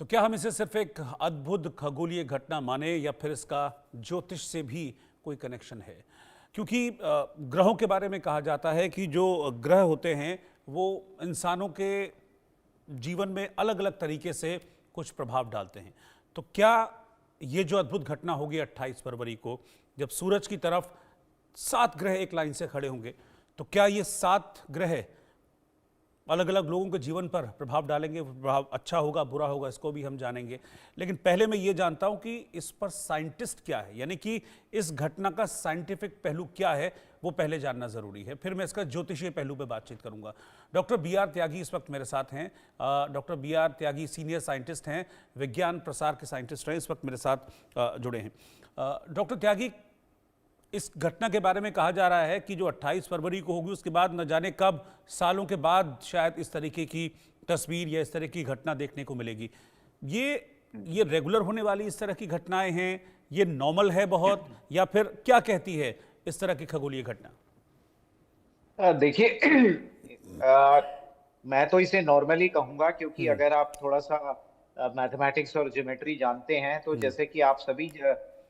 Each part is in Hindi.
तो क्या हम इसे सिर्फ एक अद्भुत खगोलीय घटना माने या फिर इसका ज्योतिष से भी कोई कनेक्शन है? क्योंकि ग्रहों के बारे में कहा जाता है कि जो ग्रह होते हैं वो इंसानों के जीवन में अलग अलग तरीके से कुछ प्रभाव डालते हैं। तो क्या ये जो अद्भुत घटना होगी 28 फरवरी को, जब सूरज की तरफ 7 ग्रह एक लाइन से खड़े होंगे, तो क्या ये 7 ग्रह अलग अलग लोगों के जीवन पर प्रभाव डालेंगे? प्रभाव अच्छा होगा, बुरा होगा, इसको भी हम जानेंगे। लेकिन पहले मैं ये जानता हूं कि इस पर साइंटिस्ट क्या है, यानी कि इस घटना का साइंटिफिक पहलू क्या है, वो पहले जानना जरूरी है। फिर मैं इसका ज्योतिषीय पहलू पे बातचीत करूंगा। Doctor B R. त्यागी इस वक्त मेरे साथ हैं। Doctor B R. Tyagi senior scientist हैं, विज्ञान प्रसार के साइंटिस्ट हैं, इस वक्त मेरे साथ जुड़े हैं। डॉक्टर त्यागी, इस घटना के बारे में कहा जा रहा है कि जो 28 फरवरी को होगी उसके बाद न जाने कब, सालों के बाद शायद इस तरीके की तस्वीर या इस तरह की घटना देखने को मिलेगी। ये रेगुलर होने वाली इस तरह की घटनाएं हैं, ये नॉर्मल है बहुत, या फिर क्या कहती है इस तरह की खगोलीय घटना? देखिए, मैं तो इसे नॉर्मली कहूंगा, क्योंकि अगर आप थोड़ा सा मैथमेटिक्स और ज्योमेट्री जानते हैं तो जैसे कि आप सभी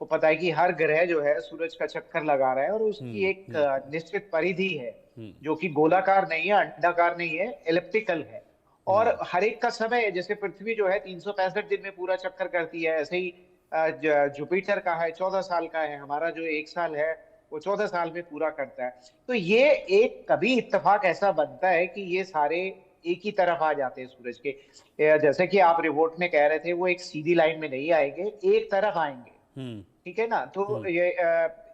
को पता है कि हर ग्रह जो है सूरज का चक्कर लगा रहा है और उसकी एक निश्चित परिधि है जो कि गोलाकार नहीं है, अंडाकार नहीं है, एलिप्टिकल है। और हर एक का समय, जैसे पृथ्वी जो है 365 दिन में पूरा चक्कर करती है, ऐसे ही जुपिटर का है 14 साल का है, हमारा जो 1 साल है वो 14 साल में पूरा करता है। तो ये एक कभी इत्तेफाक ऐसा बनता है कि ये सारे एक ही तरफ आ जाते हैं सूरज के। जैसे कि आप रिपोर्ट में कह रहे थे, वो एक सीधी लाइन में नहीं आएंगे, एक तरफ आएंगे, ठीक है ना। तो ये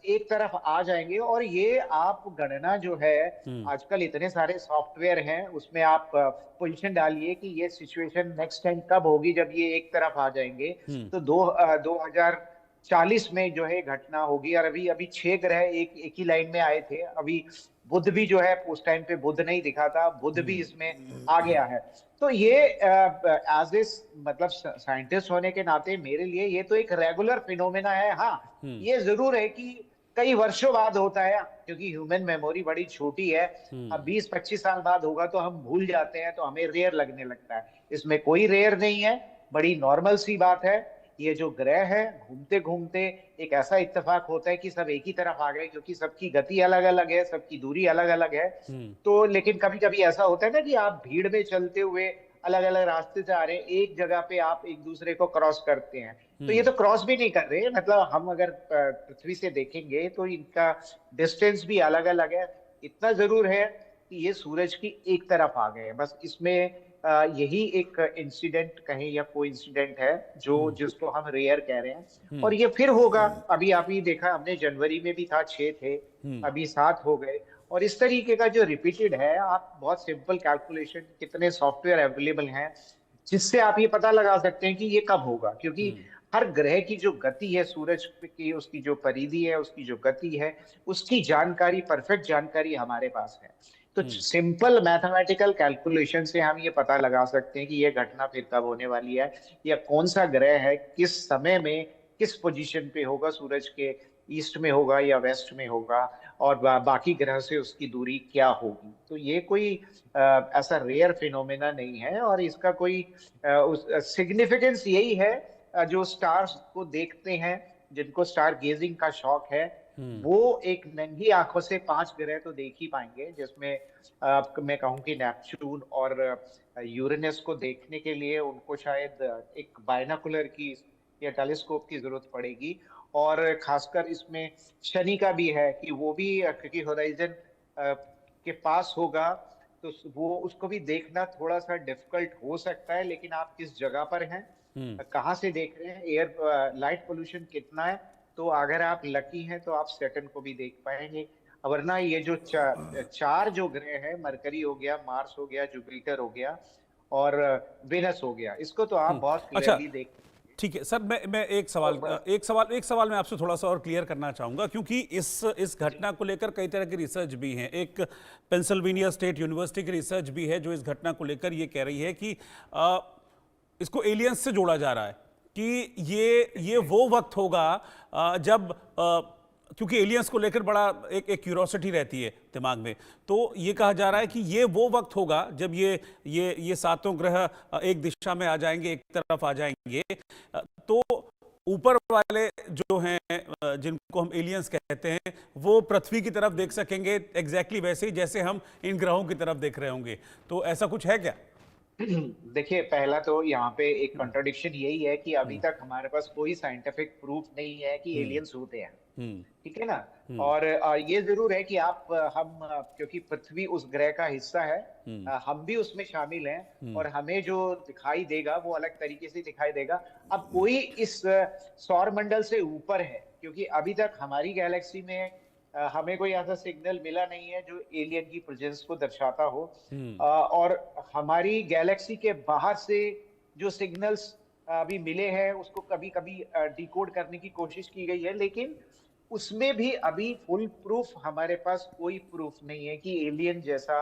एक तरफ आ जाएंगे, और ये आप गणना जो है, आजकल इतने सारे सॉफ्टवेयर हैं, उसमें आप पोजीशन डालिए कि ये सिचुएशन नेक्स्ट टाइम कब होगी जब ये एक तरफ आ जाएंगे। तो 2040 में जो है घटना होगी। और अभी अभी 6 ग्रह एक ही लाइन में आए थे। अभी बुध भी जो है, उस टाइम पे बुध नहीं दिखा था, बुध भी इसमें आ गया है। तो ये एज ए मतलब साइंटिस्ट होने के नाते मेरे लिए ये तो एक रेगुलर फिनोमेना है। हाँ, ये जरूर है कि कई वर्षों बाद होता है, क्योंकि ह्यूमन मेमोरी बड़ी छोटी है। अब 20-25 साल बाद होगा तो हम भूल जाते हैं, तो हमें रेयर लगने लगता है। इसमें कोई रेयर नहीं है, बड़ी नॉर्मल सी बात है। ये जो ग्रह है, घूमते घूमते एक ऐसा इत्तेफाक होता है कि सब एक ही तरफ आ गए, क्योंकि सबकी गति अलग अलग है, सबकी दूरी अलग अलग है। तो लेकिन कभी कभी ऐसा होता है ना कि आप भीड़ में चलते हुए अलग अलग रास्ते से आ रहे हैं, एक जगह पे आप एक दूसरे को क्रॉस करते हैं। तो ये तो क्रॉस भी नहीं कर रहे, मतलब हम अगर पृथ्वी से देखेंगे तो इनका डिस्टेंस भी अलग अलग है। इतना जरूर है कि ये सूरज की एक तरफ आ गए हैं। बस इसमें यही एक इंसिडेंट कहें या कोई इंसिडेंट है जो जिसको हम रेयर कह रहे हैं, और ये फिर होगा। अभी आप ही देखा, हमने जनवरी में भी था 6 थे, अभी 7 हो गए। और इस तरीके का जो रिपीटेड है, आप बहुत सिंपल कैलकुलेशन, कितने सॉफ्टवेयर अवेलेबल हैं जिससे आप ये पता लगा सकते हैं कि ये कब होगा। क्योंकि हर ग्रह की जो गति है सूरज की, उसकी जो परिधि है, उसकी जो गति है, उसकी जानकारी, परफेक्ट जानकारी हमारे पास है। तो सिंपल मैथमेटिकल कैलकुलेशन से हम ये पता लगा सकते हैं कि ये घटना फिर कब होने वाली है, या कौन सा ग्रह है, किस समय में, किस पोजीशन पे होगा, सूरज के ईस्ट में होगा या वेस्ट में होगा, और बाकी ग्रह से उसकी दूरी क्या होगी। तो ये कोई ऐसा रेयर फिनोमेना नहीं है, और इसका कोई सिग्निफिकेंस यही है। जो स्टार्स को देखते हैं, जिनको स्टार गेजिंग का शौक है, वो एक नंगी आंखों से 5 ग्रह तो देख ही पाएंगे, जिसमें मैं कहूँ कि नेपच्यून और यूरेनस को देखने के लिए उनको शायद एक बायनोकुलर की या टेलीस्कोप की जरूरत पड़ेगी। और खासकर इसमें शनि का भी है कि वो भी, क्योंकि होराइजन के पास होगा, तो वो उसको भी देखना थोड़ा सा डिफिकल्ट हो सकता है। लेकिन आप किस जगह पर हैं, कहाँ से देख रहे हैं, एयर लाइट पोल्यूशन कितना है, तो अगर आप लकी हैं तो आप सैटर्न को भी देख पाएंगे। वरना ये जो चार जो ग्रह है, मरकरी हो गया, मार्स हो गया, जुपिटर हो गया और वेनस हो गया, इसको तो आप बहुत अच्छा, क्लियरली देख। ठीक है सर। मैं एक सवाल मैं आपसे थोड़ा सा और क्लियर करना चाहूंगा, क्योंकि इस घटना को लेकर कई तरह की रिसर्च भी हैं। एक पेंसिल्वेनिया स्टेट यूनिवर्सिटी की रिसर्च भी है जो इस घटना को लेकर ये कह रही है कि इसको एलियंस से जोड़ा जा रहा है, कि ये वो वक्त होगा जब क्योंकि एलियंस को लेकर बड़ा एक क्यूरोसिटी रहती है दिमाग में, तो ये कहा जा रहा है कि ये वो वक्त होगा जब ये सातों ग्रह एक दिशा में आ जाएंगे, एक तरफ आ जाएंगे, तो ऊपर वाले जो हैं जिनको हम एलियंस कहते हैं वो पृथ्वी की तरफ देख सकेंगे एग्जैक्टली वैसे ही जैसे हम इन ग्रहों की तरफ देख रहे होंगे। तो ऐसा कुछ है क्या? देखिए, पहला तो यहाँ पे एक कंट्राडिक्शन यही है कि अभी तक हमारे पास कोई साइंटिफिक प्रूफ नहीं है कि हम्म। एलियंस होते हैं। हम्म। ठीक है ना। हम्म। और ये जरूर है कि क्योंकि पृथ्वी उस ग्रह का हिस्सा है, हम्म। हम भी उसमें शामिल हैं, हम्म। और हमें जो दिखाई देगा वो अलग तरीके से दिखाई देगा। अब कोई इस सौर मंडल से ऊपर है, क्योंकि अभी तक हमारी गैलेक्सी में हमें कोई ऐसा सिग्नल मिला नहीं है जो एलियन की प्रेजेंस को दर्शाता हो। और हमारी गैलेक्सी के बाहर से जो सिग्नल्स अभी मिले हैं उसको कभी कभी डिकोड करने की कोशिश की गई है, लेकिन उसमें भी अभी फुल प्रूफ हमारे पास कोई प्रूफ नहीं है कि एलियन जैसा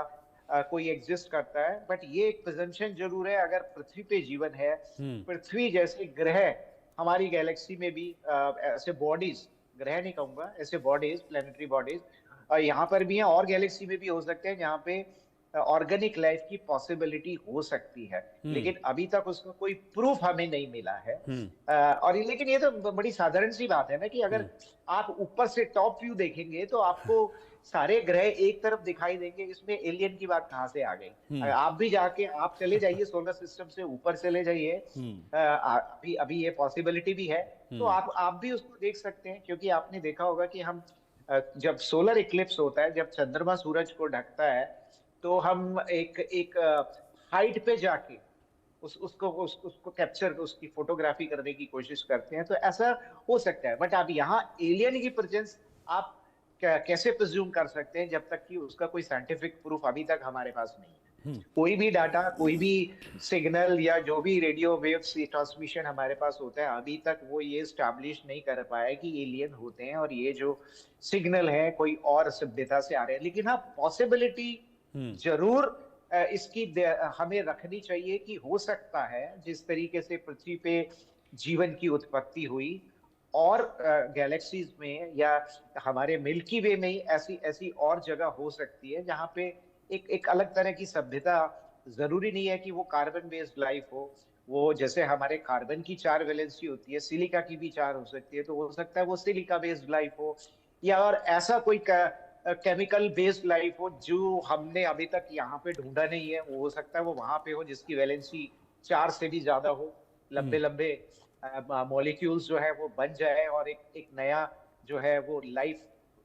कोई एग्जिस्ट करता है। बट ये एक प्रेजम्पशन जरूर है, अगर पृथ्वी पे जीवन है, पृथ्वी जैसे ग्रह हमारी गैलेक्सी में भी ऐसे बॉडीज, ग्रह नहीं कहूंगा, ऐसे बॉडीज, प्लेनेटरी बॉडीज यहाँ पर भी हैं, और गैलेक्सी में भी हो सकते हैं जहाँ पे ऑर्गेनिक लाइफ की पॉसिबिलिटी हो सकती है। लेकिन अभी तक उसका कोई प्रूफ हमें नहीं मिला है। और लेकिन ये तो बड़ी साधारण सी बात है ना कि अगर आप ऊपर से टॉप व्यू देखेंगे तो आपको सारे ग्रह एक तरफ दिखाई देंगे, इसमें एलियन की बात कहाँ से आ गई? आप भी जाके आप चले जाइए सोलर सिस्टम से ऊपर चले जाइए, अभी अभी ये पॉसिबिलिटी भी है, तो आप भी उसको देख सकते हैं। क्योंकि आपने देखा होगा कि हम जब सोलर इक्लिप्स होता है, जब चंद्रमा सूरज को ढकता है, तो हम एक एक हाइट पे जाके उसको कैप्चर, उसकी फोटोग्राफी करने की कोशिश करते हैं। तो ऐसा हो सकता है, बट अब यहाँ एलियन की प्रेजेंस आप कैसे प्रिज्यूम कर सकते हैं जब तक कि उसका कोई साइंटिफिक प्रूफ अभी तक हमारे पास नहीं है। कोई भी डाटा, कोई भी सिग्नल या जो भी रेडियो वेव्स ट्रांसमिशन हमारे पास होता है, अभी तक वो ये स्टैब्लिश नहीं कर पाया कि एलियन होते हैं और ये जो सिग्नल है कोई और सभ्यता से आ रहे हैं। लेकिन हाँ, पॉसिबिलिटी जरूर इसकी हमें रखनी चाहिए कि हो सकता है जिस तरीके से पृथ्वी पे जीवन की उत्पत्ति हुई और गैलेक्सीज में या हमारे मिल्की वे में ही ऐसी ऐसी और जगह हो सकती है जहाँ पे एक अलग तरह की सभ्यता। जरूरी नहीं है कि वो कार्बन बेस्ड लाइफ हो, वो जैसे हमारे कार्बन की 4 वैलेंसी होती है, सिलिका की भी 4 हो सकती है, तो हो सकता है वो सिलिका बेस्ड लाइफ हो, या और ऐसा कोई केमिकल बेस्ड लाइफ हो जो हमने अभी तक यहाँ पे ढूंढा नहीं है। वो हो सकता है वो वहां पे हो जिसकी वैलेंसी 4 से भी ज्यादा हो, लंबे लंबे मॉलिक्यूल्स जो है वो बन जाए और एक नया जो है वो लाइफ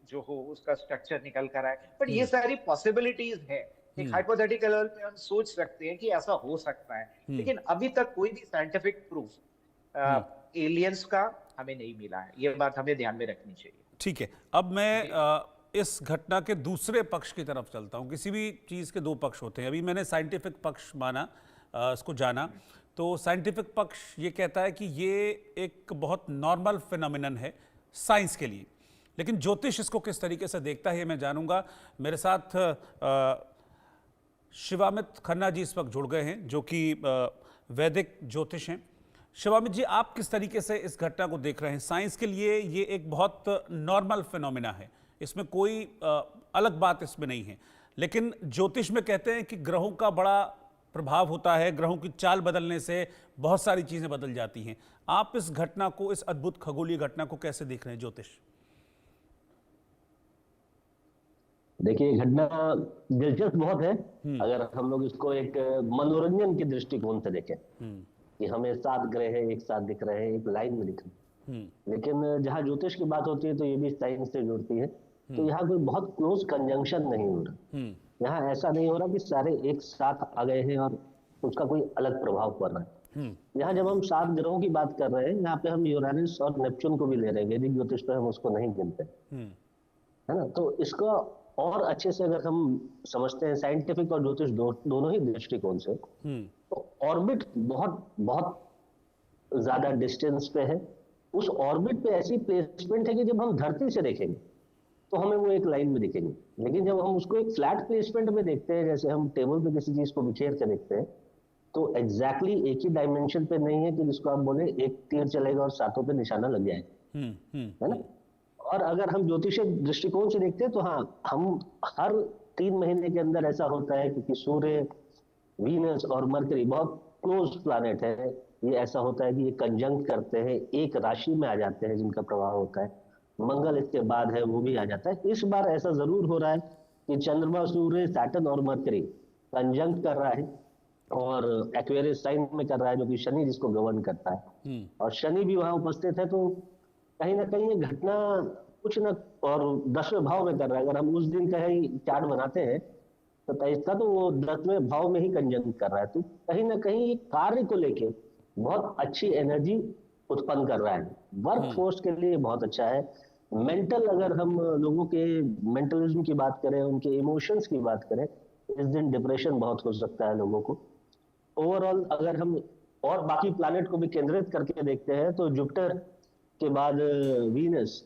जो हो उसका स्ट्रक्चर निकल कर आए। बट ये सारी पॉसिबिलिटीज है, एक हाइपोथेटिकल लेवल पे हम सोच सकते हैं कि ऐसा हो सकता है, लेकिन अभी तक कोई भी साइंटिफिक प्रूफ एलियंस का हमें नहीं मिला है। ये बात हमें ध्यान में रखनी चाहिए। ठीक है, अब मैं इस घटना के दूसरे पक्ष की तरफ चलता हूं। किसी भी चीज़ के दो पक्ष होते हैं। अभी मैंने साइंटिफिक पक्ष माना, इसको जाना, तो साइंटिफिक पक्ष ये कहता है कि ये एक बहुत नॉर्मल फिनोमिनन है साइंस के लिए, लेकिन ज्योतिष इसको किस तरीके से देखता है ये मैं जानूंगा। मेरे साथ शिवामित खन्ना जी इस वक्त जुड़ गए हैं, जो कि वैदिक ज्योतिष हैं। शिवामित जी, आप किस तरीके से इस घटना को देख रहे हैं? साइंस के लिए ये एक बहुत नॉर्मल फिनोमिना है, इसमें कोई अलग बात इसमें नहीं है, लेकिन ज्योतिष में कहते हैं कि ग्रहों का बड़ा प्रभाव होता है, ग्रहों की चाल बदलने से बहुत सारी चीजें बदल जाती हैं। आप इस घटना को, इस अद्भुत खगोलीय घटना को कैसे देख रहे हैं ज्योतिष? देखिए, घटना दिलचस्प बहुत है अगर हम लोग इसको एक मनोरंजन के दृष्टिकोण से देखें कि हमें 7 ग्रह एक साथ दिख रहे हैं, एक लाइन में दिख रहे हैं। लेकिन जहाँ ज्योतिष की बात होती है तो ये भी साइंस से जुड़ती है, तो यहाँ कोई बहुत क्लोज कंजंक्शन नहीं हो रहा। यहाँ ऐसा नहीं हो रहा कि सारे एक साथ आ गए हैं और उसका कोई अलग प्रभाव पड़ रहा है। यहाँ जब हम 7 ग्रहों की बात कर रहे हैं, यहाँ पे हम यूरेनस और नेपच्यून को भी ले रहे हैं। वैदिक ज्योतिष में हम उसको नहीं गिनते, है ना। तो इसको और अच्छे से अगर हम समझते हैं साइंटिफिक और ज्योतिष दोनों ही दृष्टिकोण से, तो ऑर्बिट बहुत बहुत ज्यादा डिस्टेंस पे है। उस ऑर्बिट पे ऐसी प्लेसमेंट है कि जब हम धरती से देखेंगे तो हमें वो एक लाइन में दिखेंगे, लेकिन जब हम उसको एक फ्लैट प्लेसमेंट में देखते हैं, जैसे हम टेबल पे किसी चीज को बिखेर के देखते हैं, तो एग्जैक्टली एक ही डायमेंशन पे नहीं है कि जिसको आप बोले एक तीर चलेगा और सातों पे निशाना लग जाए, है ना। और अगर हम ज्योतिषीय दृष्टिकोण से देखते हैं तो हाँ, हम हर 3 महीने के अंदर ऐसा होता है, क्योंकि सूर्य, वीनस और मरकरी बहुत क्लोज प्लैनेट है। ये ऐसा होता है कि ये कंजंक्ट करते हैं, एक राशि में आ जाते हैं जिनका प्रभाव होता है। मंगल इसके बाद है, वो भी आ जाता है। इस बार ऐसा जरूर हो रहा है कि चंद्रमा, सूर्य, सैटर्न और मरकरी कंजंक्ट कर रहा है, और एक्वेरियस साइन में कर रहा है, जो कि शनि जिसको गवर्न करता है, और शनि भी वहां उपस्थित है। तो कहीं ना कहीं ये घटना कुछ न, और 10वें भाव में कर रहा है। अगर हम उस दिन कहीं चार्ट बनाते हैं तो 23 का, तो वो 10वें भाव में ही कंजंक्ट कर रहा है। तो कहीं ना कहीं कार्य को लेके बहुत अच्छी एनर्जी उत्पन्न कर रहा है। वर्क फोर्स के लिए बहुत अच्छा है। मेंटल, अगर हम लोगों के मेंटलिज्म की बात करें, उनके इमोशंस की बात करें, इस दिन डिप्रेशन बहुत हो सकता है लोगों को। ओवरऑल अगर हम और बाकी प्लैनेट को भी केंद्रित करके देखते हैं तो जुपिटर के बाद वीनस